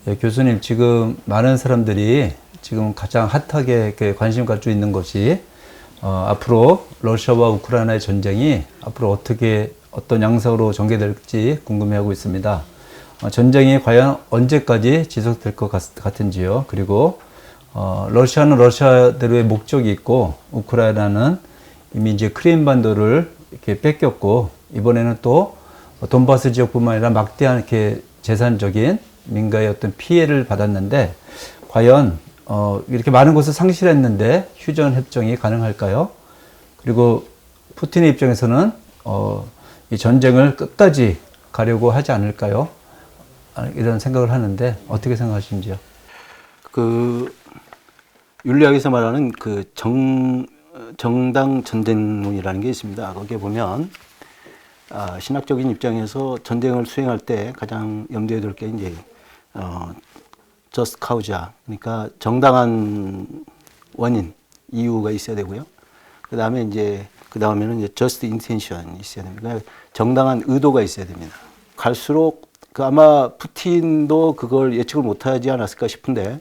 예, 교수님, 지금 많은 사람들이 지금 가장 핫하게 이렇게 관심 갖고 있는 것이 앞으로 러시아와 우크라이나의 전쟁이 앞으로 어떤 양상으로 전개될지 궁금해하고 있습니다. 전쟁이 과연 언제까지 지속될 것 같은지요. 그리고 러시아는 러시아대로의 목적이 있고 우크라이나는 이미 이제 크림반도를 이렇게 뺏겼고 이번에는 또 돈바스 지역뿐만 아니라 막대한 이렇게 재산적인 민가의 어떤 피해를 받았는데 과연 이렇게 많은 것을 상실했는데 휴전 협정이 가능할까요? 그리고 푸틴의 입장에서는 이 전쟁을 끝까지 가려고 하지 않을까요? 이런 생각을 하는데 어떻게 생각하시는지요? 윤리학에서 말하는 정당 전쟁론이라는 게 있습니다. 거기에 보면 신학적인 입장에서 전쟁을 수행할 때 가장 염두에 둘 게 이제 just cause, 그러니까 정당한 원인, 이유가 있어야 되고요. 그 다음에는 이제 just intention 있어야 됩니다. 그러니까 정당한 의도가 있어야 됩니다. 갈수록 아마 푸틴도 그걸 예측을 못하지 않았을까 싶은데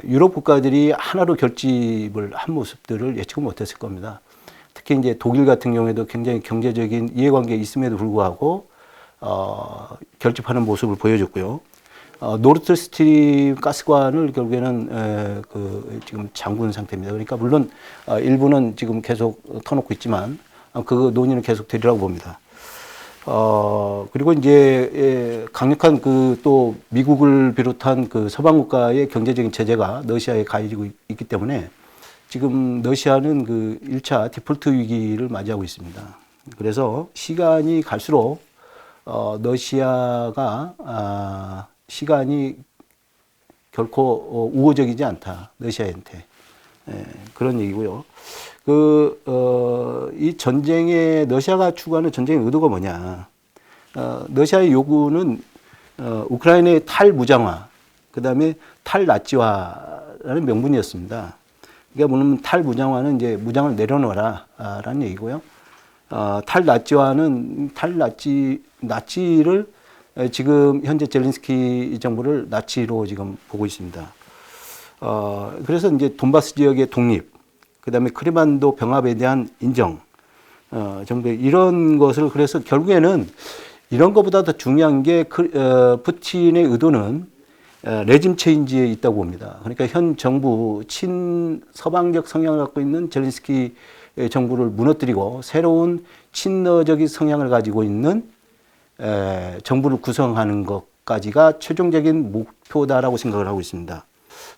유럽 국가들이 하나로 결집을 한 모습들을 예측을 못했을 겁니다. 특히 이제 독일 같은 경우에도 굉장히 경제적인 이해관계가 있음에도 불구하고 결집하는 모습을 보여줬고요. 노르트 스트림 가스관을 결국에는 지금 잠근 상태입니다. 그러니까 물론 일부는 지금 계속 터놓고 있지만 그 논의는 계속 되리라고 봅니다. 그리고 이제 강력한 또 미국을 비롯한 서방 국가의 경제적인 제재가 러시아에 가해지고 있기 때문에 지금 러시아는 1차 디폴트 위기를 맞이하고 있습니다. 그래서 시간이 갈수록 러시아가 시간이 결코 우호적이지 않다. 러시아한테. 그런 얘기고요. 이 전쟁에 러시아가 추구하는 전쟁의 의도가 뭐냐. 러시아의 요구는 우크라이나의 탈무장화, 그 다음에 탈나치화라는 명분이었습니다. 그러니까 뭐냐면 탈무장화는 이제 무장을 내려놓아라 라는 얘기고요. 나치를 지금 현재 젤렌스키 정부를 나치로 지금 보고 있습니다. 그래서 이제 돈바스 지역의 독립, 그 다음에 크림반도 병합에 대한 인정, 정도 이런 것을 그래서 결국에는 이런 것보다 더 중요한 게 푸틴의 의도는 레짐 체인지에 있다고 봅니다. 그러니까 현 정부 친서방적 성향을 갖고 있는 젤렌스키 정부를 무너뜨리고 새로운 친러적인 성향을 가지고 있는 정부를 구성하는 것까지가 최종적인 목표다라고 생각을 하고 있습니다.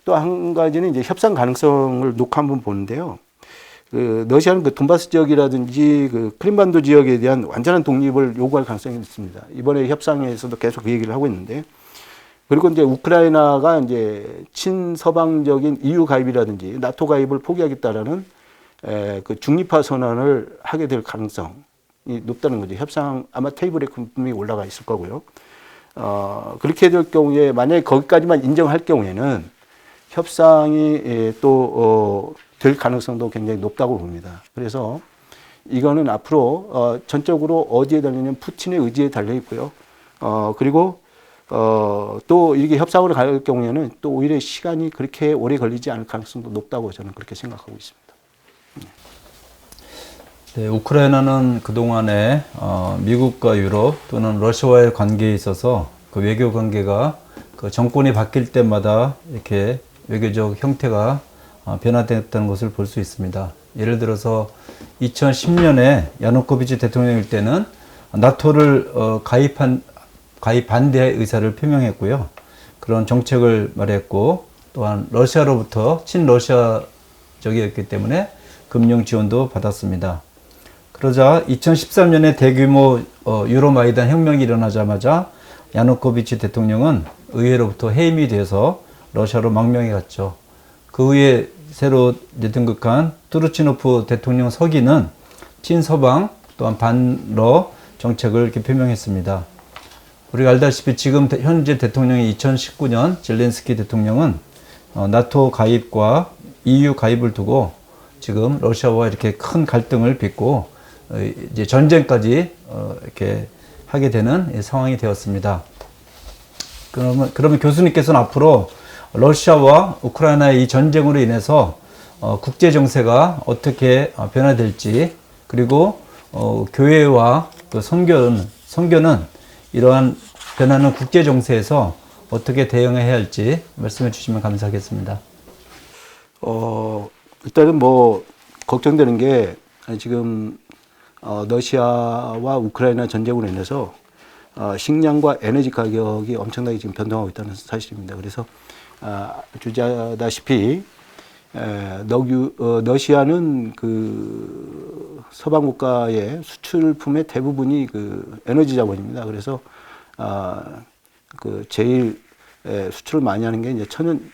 또 한 가지는 이제 협상 가능성을 놓고 한번 보는데요. 러시아는 돈바스 지역이라든지 크림반도 지역에 대한 완전한 독립을 요구할 가능성이 있습니다. 이번에 협상에서도 계속 그 얘기를 하고 있는데, 그리고 이제 우크라이나가 이제 친서방적인 EU 가입이라든지 나토 가입을 포기하겠다라는 중립화 선언을 하게 될 가능성이 높다는 거죠. 협상 아마 테이블에 분명히 올라가 있을 거고요. 그렇게 될 경우에 만약에 거기까지만 인정할 경우에는 협상이 될 가능성도 굉장히 높다고 봅니다. 그래서 이거는 앞으로 전적으로 어디에 달리냐면 푸틴의 의지에 달려 있고요. 그리고 또 이게 협상으로 갈 경우에는 또 오히려 시간이 그렇게 오래 걸리지 않을 가능성도 높다고 저는 그렇게 생각하고 있습니다. 네, 우크라이나는 그동안에 미국과 유럽 또는 러시아와의 관계에 있어서 외교 관계가 정권이 바뀔 때마다 이렇게 외교적 형태가 변화됐다는 것을 볼 수 있습니다. 예를 들어서 2010년에 야누코비치 대통령일 때는 나토를 가입 반대 의사를 표명했고요. 그런 정책을 말했고, 또한 러시아로부터 친러시아적이었기 때문에 금융 지원도 받았습니다. 그러자 2013년에 대규모 유로마이단 혁명이 일어나자마자 야누코비치 대통령은 의회로부터 해임이 돼서 러시아로 망명해 갔죠. 그 후에 새로 등극한 투르치노프 대통령 서기는 친서방 또한 반러 정책을 이렇게 표명했습니다. 우리가 알다시피 지금 현재 대통령이 2019년 젤렌스키 대통령은 나토 가입과 EU 가입을 두고 지금 러시아와 이렇게 큰 갈등을 빚고 이제 전쟁까지 이렇게 하게 되는 상황이 되었습니다. 그러면 교수님께서는 앞으로 러시아와 우크라이나의 이 전쟁으로 인해서 국제 정세가 어떻게 변화될지, 그리고 교회와 그 선교는 이러한 변하는 국제 정세에서 어떻게 대응해야 할지 말씀해 주시면 감사하겠습니다. 일단은 뭐 걱정되는 게 지금 러시아와 우크라이나 전쟁으로 인해서 식량과 에너지 가격이 엄청나게 지금 변동하고 있다는 사실입니다. 그래서 주자다시피 러시아는 그 서방 국가의 수출품의 대부분이 그 에너지 자원입니다. 그래서 그 제일 수출을 많이 하는 게 이제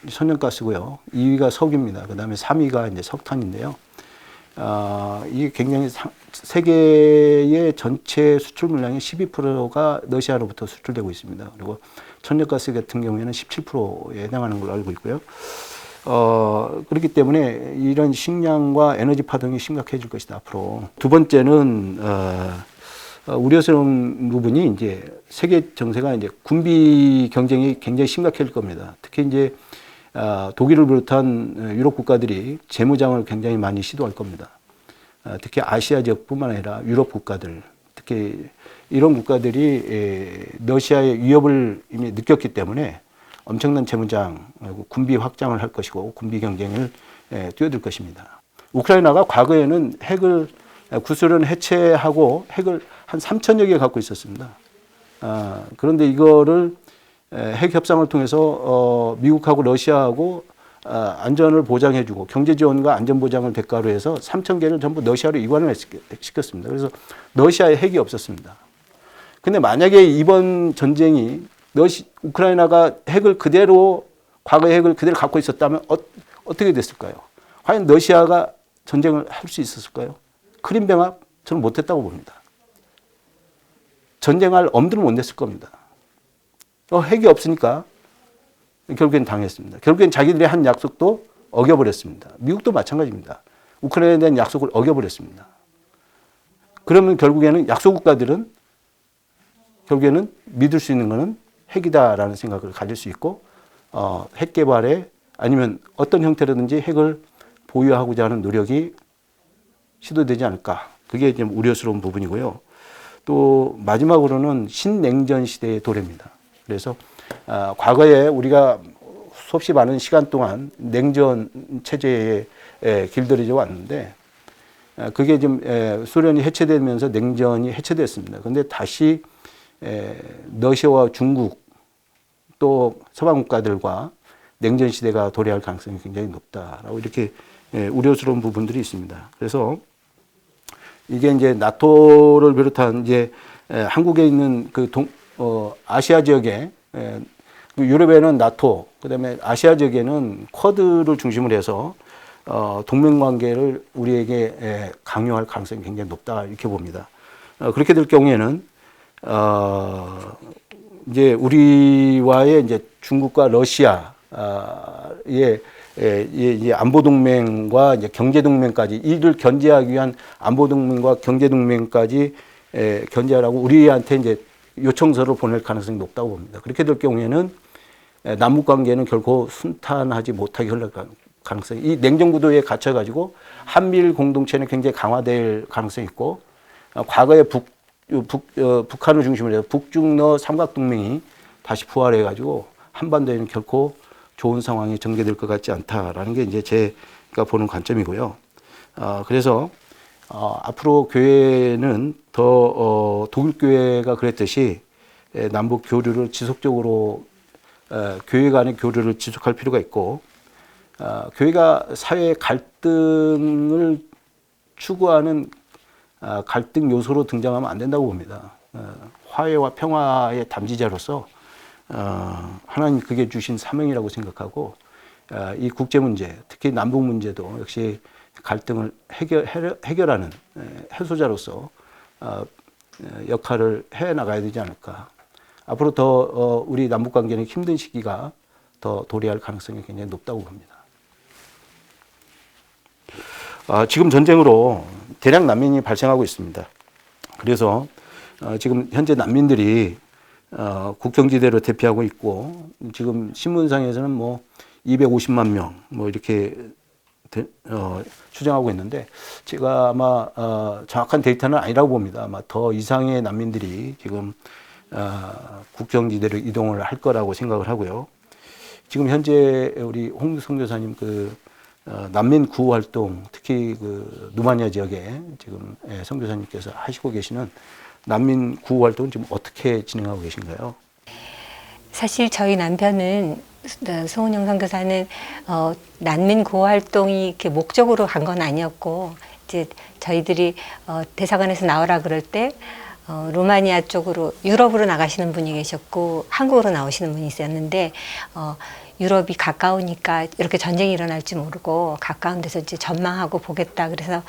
천연가스고요. 2위가 석유입니다. 그 다음에 3위가 이제 석탄인데요. 이게 굉장히 세계의 전체 수출 물량의 12%가 러시아로부터 수출되고 있습니다. 그리고 천연가스 같은 경우에는 17%에 해당하는 걸로 알고 있고요. 그렇기 때문에 이런 식량과 에너지 파동이 심각해질 것이다, 앞으로. 두 번째는, 우려스러운 부분이 이제 세계 정세가 이제 군비 경쟁이 굉장히 심각해질 겁니다. 특히 이제 독일을 비롯한 유럽 국가들이 재무장을 굉장히 많이 시도할 겁니다. 특히 아시아 지역뿐만 아니라 유럽 국가들, 특히 이런 국가들이 러시아의 위협을 이미 느꼈기 때문에 엄청난 재무장, 군비 확장을 할 것이고 군비 경쟁을 뛰어들 것입니다. 우크라이나가 과거에는 핵을 구소련 해체하고 핵을 한 3,000여 개 갖고 있었습니다. 그런데 이거를 핵 협상을 통해서 미국하고 러시아하고 안전을 보장해주고 경제 지원과 안전 보장을 대가로 해서 3,000개를 전부 러시아로 이관을 시켰습니다. 그래서 러시아에 핵이 없었습니다. 근데 만약에 이번 전쟁이 우크라이나가 핵을 그대로, 과거의 핵을 그대로 갖고 있었다면 어떻게 됐을까요? 과연 러시아가 전쟁을 할 수 있었을까요? 크림 병합? 저는 못했다고 봅니다. 전쟁할 엄두를 못 냈을 겁니다. 핵이 없으니까 결국엔 당했습니다. 결국엔 자기들이 한 약속도 어겨버렸습니다. 미국도 마찬가지입니다. 우크라이나에 대한 약속을 어겨버렸습니다. 그러면 결국에는 약소 국가들은 결국에는 믿을 수 있는 것은 핵이다라는 생각을 가질 수 있고, 핵 개발에 아니면 어떤 형태로든지 핵을 보유하고자 하는 노력이 시도되지 않을까. 그게 좀 우려스러운 부분이고요. 또 마지막으로는 신냉전 시대의 도래입니다. 그래서 과거에 우리가 수없이 많은 시간 동안 냉전 체제에 길들여져 왔는데, 그게 좀 소련이 해체되면서 냉전이 해체됐습니다. 그런데 다시 러시아와 중국 또 서방 국가들과 냉전 시대가 도래할 가능성이 굉장히 높다라고 이렇게 우려스러운 부분들이 있습니다. 그래서 이게 이제 나토를 비롯한 이제 한국에 있는 그 아시아 지역에, 유럽에는 나토, 그다음에 아시아 지역에는 쿼드를 중심으로 해서 동맹 관계를 우리에게 강요할 가능성이 굉장히 높다 이렇게 봅니다. 그렇게 될 경우에는 이제 우리와의 이제 중국과 러시아의 이제 안보 동맹과 이제 경제 동맹까지, 이를 견제하기 위한 안보 동맹과 경제 동맹까지 견제하라고 우리한테 이제 요청서를 보낼 가능성이 높다고 봅니다. 그렇게 될 경우에는 남북 관계는 결코 순탄하지 못하게 흘러갈 가능성이, 이 냉전 구도에 갇혀 가지고 한미일 공동체는 굉장히 강화될 가능성이 있고, 과거에 북한을 중심으로 해서 북중러 삼각동맹이 다시 부활해 가지고 한반도에는 결코 좋은 상황이 전개될 것 같지 않다라는 게 이제 제가 보는 관점이고요. 그래서 앞으로 교회는 더 독일 교회가 그랬듯이 남북 교류를 지속적으로, 교회 간의 교류를 지속할 필요가 있고, 교회가 사회의 갈등을 추구하는 갈등 요소로 등장하면 안 된다고 봅니다. 화해와 평화의 담지자로서 하나님 그게 주신 사명이라고 생각하고, 이 국제 문제, 특히 남북 문제도 역시 갈등을 해결하는 해소자로서 역할을 해 나가야 되지 않을까. 앞으로 더 우리 남북 관계는 힘든 시기가 더 도래할 가능성이 굉장히 높다고 봅니다. 지금 전쟁으로 대량 난민이 발생하고 있습니다. 그래서 지금 현재 난민들이 국경지대로 대피하고 있고 지금 신문상에서는 뭐 250만 명 뭐 이렇게 추정하고 있는데 제가 아마 정확한 데이터는 아니라고 봅니다. 아마 더 이상의 난민들이 지금 국경지대로 이동을 할 거라고 생각을 하고요. 지금 현재 우리 홍 선교사님 난민 구호 활동, 특히 누마니아 지역에 지금 선교사님께서 하시고 계시는 난민 구호 활동은 지금 어떻게 진행하고 계신가요? 사실 저희 남편은 송은영 선교사는 난민 구호 활동이 이렇게 목적으로 간 건 아니었고 이제 저희들이 대사관에서 나오라 그럴 때 루마니아 쪽으로 유럽으로 나가시는 분이 계셨고 한국으로 나오시는 분이 있었는데 유럽이 가까우니까 이렇게 전쟁이 일어날 줄 모르고 가까운 데서 이제 전망하고 보겠다 그래서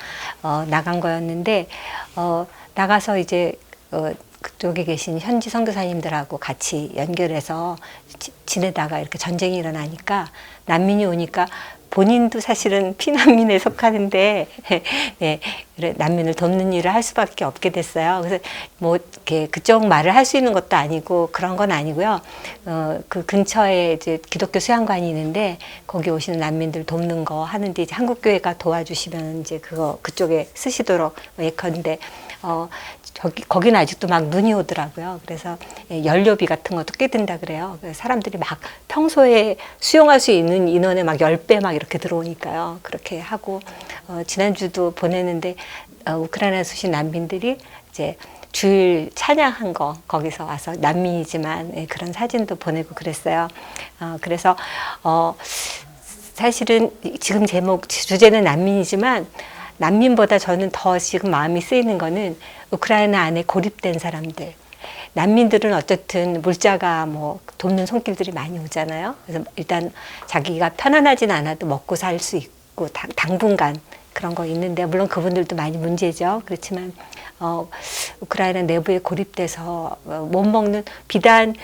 나간 거였는데 나가서 이제 그쪽에 계신 현지 선교사님들하고 같이 연결해서 지내다가 이렇게 전쟁이 일어나니까 난민이 오니까 본인도 사실은 피난민에 속하는데 네, 난민을 돕는 일을 할 수밖에 없게 됐어요. 그래서 뭐 이렇게 그쪽 말을 할 수 있는 것도 아니고 그런 건 아니고요. 그 근처에 이제 기독교 수양관이 있는데 거기 오시는 난민들 돕는 거 하는데 이제 한국 교회가 도와주시면 이제 그쪽에 쓰시도록 예컨대 거기는 아직도 막 눈이 오더라고요. 그래서 연료비 같은 것도 꽤 든다 그래요. 그래서 사람들이 막 평소에 수용할 수 있는 인원의 막 10배 막 이렇게 들어오니까요. 그렇게 하고, 지난주도 보냈는데, 우크라이나에서 오신 난민들이 이제 주일 찬양한 거, 거기서 와서 난민이지만 그런 사진도 보내고 그랬어요. 그래서, 사실은 지금 주제는 난민이지만, 난민보다 저는 더 지금 마음이 쓰이는 거는 우크라이나 안에 고립된 사람들. 난민들은 어쨌든 물자가 뭐 돕는 손길들이 많이 오잖아요. 그래서 일단 자기가 편안하진 않아도 먹고 살 수 있고 당분간 그런 거 있는데 물론 그분들도 많이 문제죠. 그렇지만 우크라이나 내부에 고립돼서 못 먹는 비단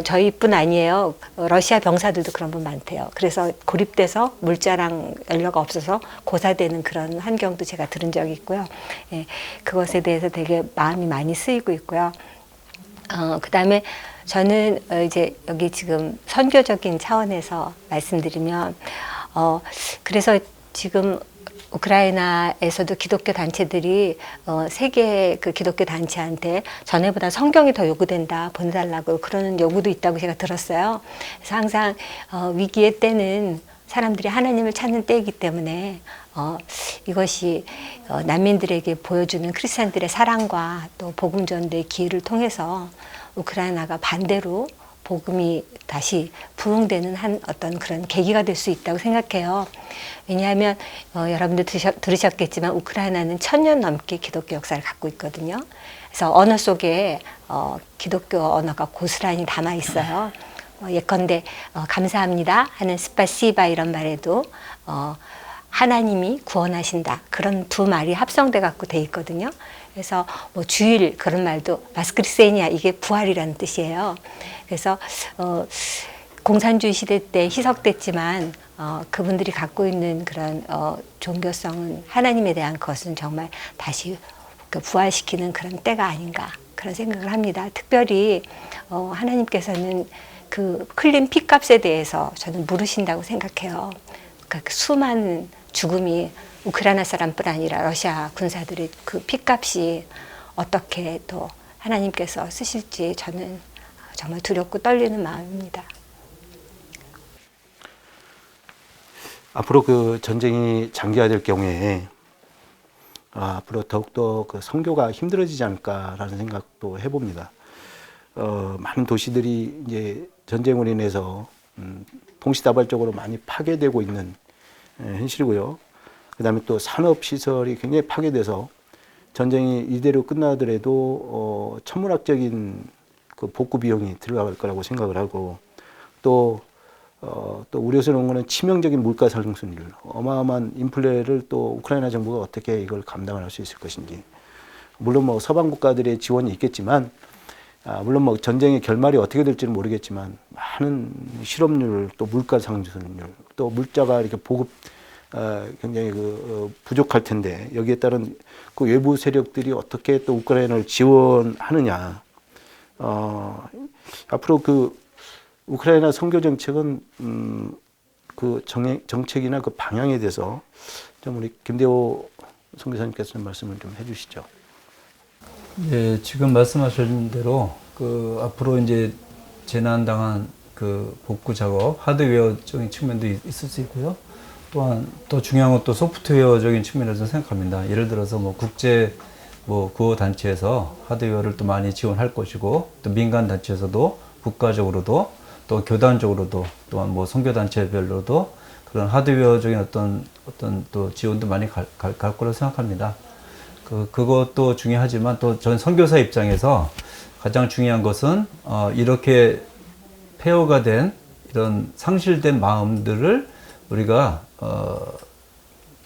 저희뿐 아니에요. 러시아 병사들도 그런 분 많대요. 그래서 고립돼서 물자랑 연료가 없어서 고사되는 그런 환경도 제가 들은 적이 있고요. 예, 그것에 대해서 되게 마음이 많이 쓰이고 있고요. 그다음에 저는 이제 여기 지금 선교적인 차원에서 말씀드리면 그래서 지금 우크라이나에서도 기독교 단체들이 세계 그 기독교 단체한테 전에보다 성경이 더 요구된다, 보내달라고 그러는 요구도 있다고 제가 들었어요. 그래서 항상 위기의 때는 사람들이 하나님을 찾는 때이기 때문에 이것이 난민들에게 보여주는 크리스찬들의 사랑과 또 복음 전도의 기회를 통해서 우크라이나가 반대로 복음이 다시 부흥되는 어떤 그런 계기가 될 수 있다고 생각해요. 왜냐하면 여러분들 들으셨겠지만 우크라이나는 1000년 넘게 기독교 역사를 갖고 있거든요. 그래서 언어 속에 기독교 언어가 고스란히 담아 있어요. 예컨대 감사합니다 하는 스파시바 이런 말에도 하나님이 구원하신다 그런 두 말이 합성돼 갖고 돼 있거든요. 그래서 뭐 주일 그런 말도 바스크리세니아 이게 부활이라는 뜻이에요. 그래서 공산주의 시대 때 희석됐지만 그분들이 갖고 있는 그런 종교성은 하나님에 대한 것은 정말 다시 부활시키는 그런 때가 아닌가 그런 생각을 합니다. 특별히 하나님께서는 그 흘린 피값에 대해서 저는 물으신다고 생각해요. 그러니까 그 수많은 죽음이 우크라이나 사람뿐 아니라 러시아 군사들의 그 피값이 어떻게 또 하나님께서 쓰실지 저는 정말 두렵고 떨리는 마음입니다. 앞으로 그 전쟁이 장기화될 경우에 앞으로 더욱더 그 선교가 힘들어지지 않을까라는 생각도 해봅니다. 많은 도시들이 이제 전쟁으로 인해서 동시다발적으로 많이 파괴되고 있는 현실이고요. 그 다음에 또 산업시설이 굉장히 파괴돼서 전쟁이 이대로 끝나더라도 천문학적인 그 복구 비용이 들어갈 거라고 생각을 하고 또 우려스러운 거는 치명적인 물가 상승률, 어마어마한 인플레를 또 우크라이나 정부가 어떻게 이걸 감당을 할 수 있을 것인지. 물론 뭐 서방 국가들의 지원이 있겠지만 물론 뭐 전쟁의 결말이 어떻게 될지는 모르겠지만 많은 실업률 또 물가 상승률 또 물자가 이렇게 굉장히 부족할 텐데 여기에 따른 그 외부 세력들이 어떻게 또 우크라이나를 지원하느냐 앞으로 그 우크라이나 선교 정책은 그 정책이나 그 방향에 대해서 좀 우리 김대호 선교사님께서 말씀을 좀 해주시죠. 예, 지금 말씀하신 대로 그 앞으로 이제 재난당한 그 복구 작업, 하드웨어적인 측면도 있을 수 있고요. 또한 또 중요한 건 또 소프트웨어적인 측면에서 생각합니다. 예를 들어서 뭐 국제 뭐 구호 단체에서 하드웨어를 또 많이 지원할 것이고, 또 민간 단체에서도 국가적으로도 또 교단적으로도 또한 뭐 선교 단체별로도 그런 하드웨어적인 어떤 또 지원도 많이 갈 거라고 생각합니다. 그것도 중요하지만 또 전 선교사 입장에서 가장 중요한 것은 이렇게 폐허가 된 이런 상실된 마음들을 우리가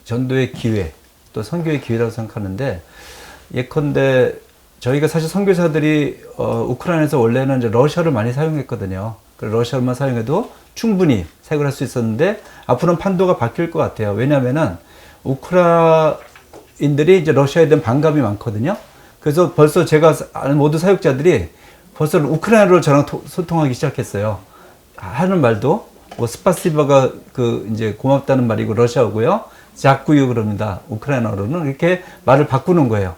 전도의 기회, 또 선교의 기회라고 생각하는데, 예컨대 저희가 사실 선교사들이 우크라이나에서 원래는 이제 러시아를 많이 사용했거든요. 러시아만 사용해도 충분히 사용을 할 수 있었는데 앞으로는 판도가 바뀔 것 같아요. 왜냐하면은 우크라인들이 이제 러시아에 대한 반감이 많거든요. 그래서 벌써 제가 아는 모든 사역자들이 벌써 우크라이나로 저랑 소통하기 시작했어요. 하는 말도 뭐 스파시바가 그 이제 고맙다는 말이고 러시아어고요. 자꾸유 그럽니다. 우크라이나어로는 이렇게 말을 바꾸는 거예요.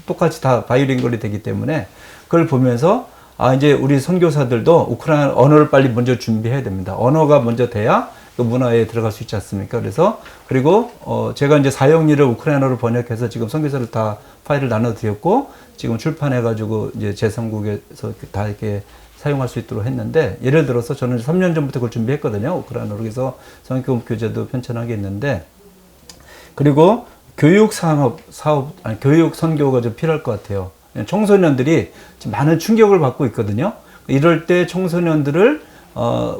똑같이 다 바이링걸이 되기 때문에 그걸 보면서 이제 우리 선교사들도 우크라이나 언어를 빨리 먼저 준비해야 됩니다. 언어가 먼저 돼야 그 문화에 들어갈 수 있지 않습니까? 그래서 그리고 제가 이제 사형리를 우크라이나로 번역해서 지금 선교사를 다 파일을 나눠드렸고 지금 출판해가지고 이제 제3국에서 다 이렇게 사용할 수 있도록 했는데, 예를 들어서 저는 3년 전부터 그걸 준비했거든요. 우크라이나로. 그래서 성경 교재도 편찬하게 했는데, 그리고 교육 교육 선교가 좀 필요할 것 같아요. 청소년들이 지금 많은 충격을 받고 있거든요. 이럴 때 청소년들을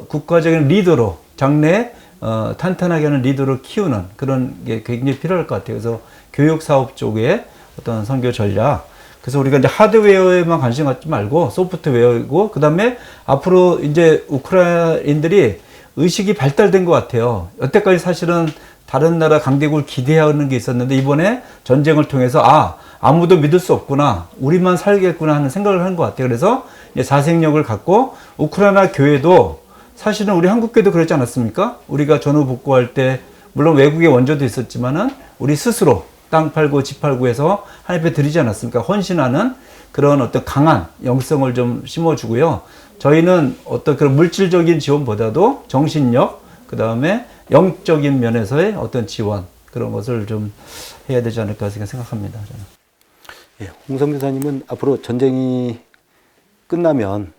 국가적인 리더로, 장래 탄탄하게 하는 리더로 키우는 그런 게 굉장히 필요할 것 같아요. 그래서 교육 사업 쪽에 어떤 선교 전략. 그래서 우리가 이제 하드웨어에만 관심 갖지 말고 소프트웨어이고, 그 다음에 앞으로 이제 우크라이나인들이 의식이 발달된 것 같아요. 여태까지 사실은 다른 나라 강대국을 기대하는 게 있었는데, 이번에 전쟁을 통해서 아무도 믿을 수 없구나, 우리만 살겠구나 하는 생각을 한 것 같아요. 그래서 이제 자생력을 갖고 우크라이나 교회도, 사실은 우리 한국 교회도 그렇지 않았습니까? 우리가 전후 복구할 때 물론 외국의 원조도 있었지만은 우리 스스로 땅 팔고 집 팔고 해서 하나님 앞에 드리지 않았습니까? 헌신하는 그런 어떤 강한 영성을 좀 심어주고요. 저희는 어떤 그런 물질적인 지원보다도 정신력, 그 다음에 영적인 면에서의 어떤 지원, 그런 것을 좀 해야 되지 않을까 생각합니다. 저는. 예, 홍성 교사님은 앞으로 전쟁이 끝나면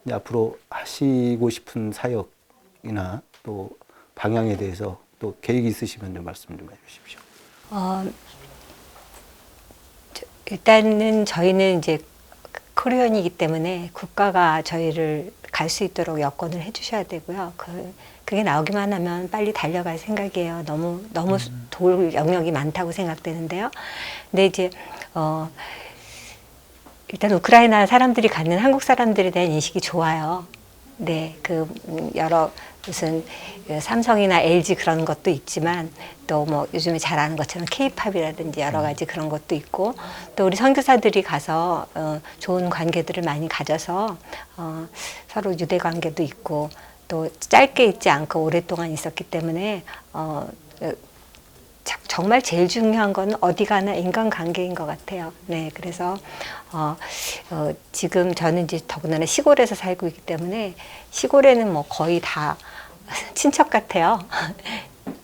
이제 앞으로 하시고 싶은 사역이나 또 방향에 대해서 또 계획이 있으시면 좀 말씀 좀 해주십시오. 일단은 저희는 이제 코리안이기 때문에 국가가 저희를 갈 수 있도록 여건을 해주셔야 되고요. 그게 나오기만 하면 빨리 달려갈 생각이에요. 너무 도울 영역이 많다고 생각되는데요. 근데 이제 일단 우크라이나 사람들이 갖는 한국 사람들에 대한 인식이 좋아요. 네, 여러 무슨 삼성이나 LG 그런 것도 있지만, 또 뭐 요즘에 잘 아는 것처럼 K-팝이라든지 여러 가지 그런 것도 있고, 또 우리 선교사들이 가서 좋은 관계들을 많이 가져서 서로 유대 관계도 있고, 또 짧게 있지 않고 오랫동안 있었기 때문에 정말 제일 중요한 건 어디 가나 인간관계인 것 같아요. 네, 그래서 지금 저는 이제 더군다나 시골에서 살고 있기 때문에 시골에는 뭐 거의 다 친척 같아요.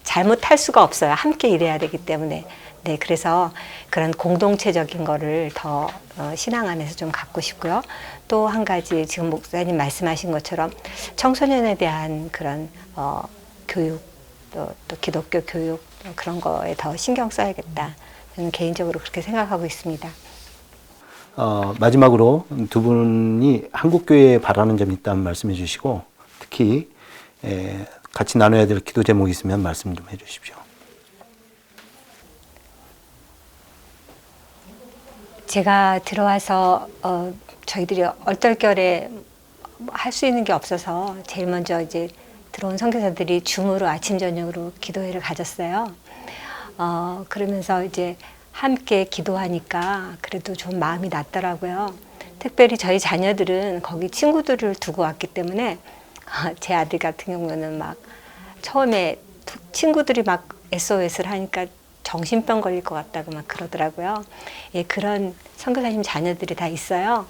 잘못할 수가 없어요. 함께 일해야 되기 때문에. 네, 그래서 그런 공동체적인 거를 더 신앙 안에서 좀 갖고 싶고요. 또 한 가지 지금 목사님 말씀하신 것처럼 청소년에 대한 그런 교육, 또 기독교 교육, 그런 거에 더 신경 써야겠다. 저는 개인적으로 그렇게 생각하고 있습니다. 마지막으로 두 분이 한국교회에 바라는 점이 있다면 말씀해 주시고, 특히 같이 나눠야 될 기도 제목이 있으면 말씀 좀 해 주십시오. 제가 들어와서 저희들이 얼떨결에 할 수 있는 게 없어서 제일 먼저 이제 들어온 선교사들이 줌으로 아침 저녁으로 기도회를 가졌어요. 그러면서 이제 함께 기도하니까 그래도 좀 마음이 낫더라고요. 특별히 저희 자녀들은 거기 친구들을 두고 왔기 때문에 제 아들 같은 경우는 막 처음에 친구들이 막 SOS를 하니까 정신병 걸릴 것 같다고 막 그러더라고요. 예, 그런 선교사님 자녀들이 다 있어요.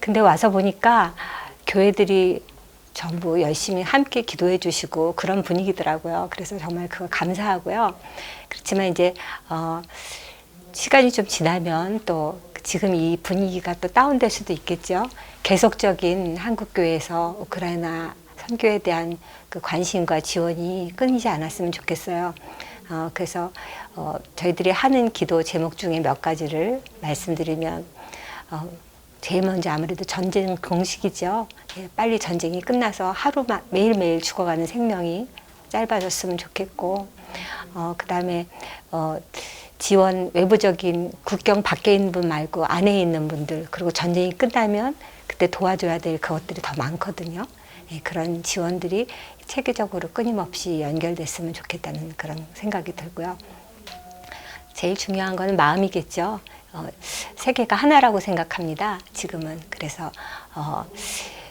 근데 와서 보니까 교회들이 전부 열심히 함께 기도해 주시고 그런 분위기더라고요. 그래서 정말 그거 감사하고요. 그렇지만 이제 시간이 좀 지나면 또 지금 이 분위기가 또 다운될 수도 있겠죠. 계속적인 한국교회에서 우크라이나 선교에 대한 그 관심과 지원이 끊이지 않았으면 좋겠어요. 그래서 저희들이 하는 기도 제목 중에 몇 가지를 말씀드리면 제일 먼저 아무래도 전쟁 공식이죠. 예, 빨리 전쟁이 끝나서 하루만 매일매일 죽어가는 생명이 짧아졌으면 좋겠고 그다음에 지원 외부적인 국경 밖에 있는 분 말고 안에 있는 분들 그리고 전쟁이 끝나면 그때 도와줘야 될 그것들이 더 많거든요. 예, 그런 지원들이 체계적으로 끊임없이 연결됐으면 좋겠다는 그런 생각이 들고요. 제일 중요한 거는 마음이겠죠. 세계가 하나라고 생각합니다. 지금은 그래서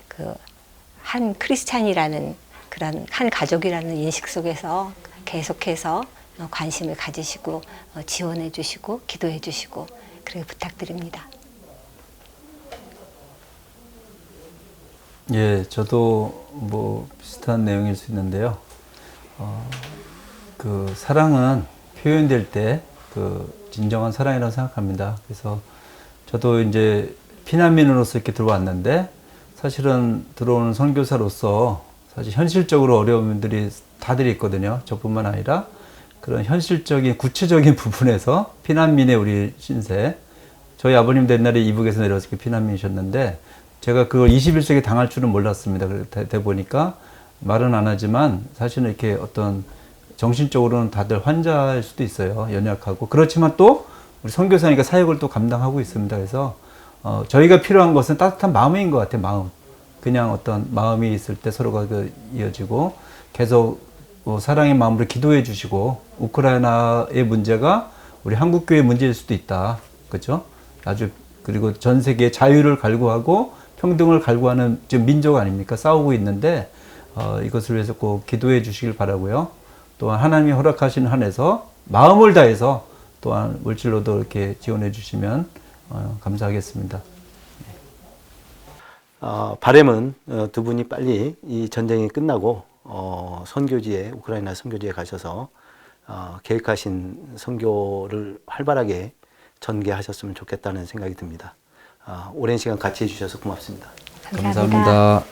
그 한 크리스찬이라는 그런 한 가족이라는 인식 속에서 계속해서 관심을 가지시고 지원해 주시고 기도해 주시고 그렇게 부탁드립니다. 예, 저도 뭐 비슷한 내용일 수 있는데요. 그 사랑은 표현될 때 그 진정한 사랑이라고 생각합니다. 그래서 저도 이제 피난민으로서 이렇게 들어왔는데 사실은 들어오는 선교사로서 사실 현실적으로 어려운 분들이 다들 있거든요. 저뿐만 아니라 그런 현실적인 구체적인 부분에서 피난민의 우리 신세, 저희 아버님도 옛날에 이북에서 내려와서 피난민이셨는데 제가 그걸 21세기에 당할 줄은 몰랐습니다. 그러다 보니까 말은 안 하지만 사실은 이렇게 어떤 정신적으로는 다들 환자일 수도 있어요. 연약하고. 그렇지만 또 우리 선교사니까 사역을 또 감당하고 있습니다. 그래서 저희가 필요한 것은 따뜻한 마음인 것 같아요. 마음. 그냥 어떤 마음이 있을 때 서로가 이어지고 계속 사랑의 마음으로 기도해 주시고 우크라이나의 문제가 우리 한국교회의 문제일 수도 있다. 그렇죠? 아주 그리고 전 세계의 자유를 갈구하고 평등을 갈구하는 지금 민족 아닙니까? 싸우고 있는데 이것을 위해서 꼭 기도해 주시길 바라고요. 또한 하나님이 허락하신 한에서 마음을 다해서 또한 물질로도 이렇게 지원해 주시면 감사하겠습니다. 바람은 두 분이 빨리 이 전쟁이 끝나고 선교지에 우크라이나 선교지에 가셔서 계획하신 선교를 활발하게 전개하셨으면 좋겠다는 생각이 듭니다. 오랜 시간 같이 해주셔서 고맙습니다. 감사합니다. 감사합니다.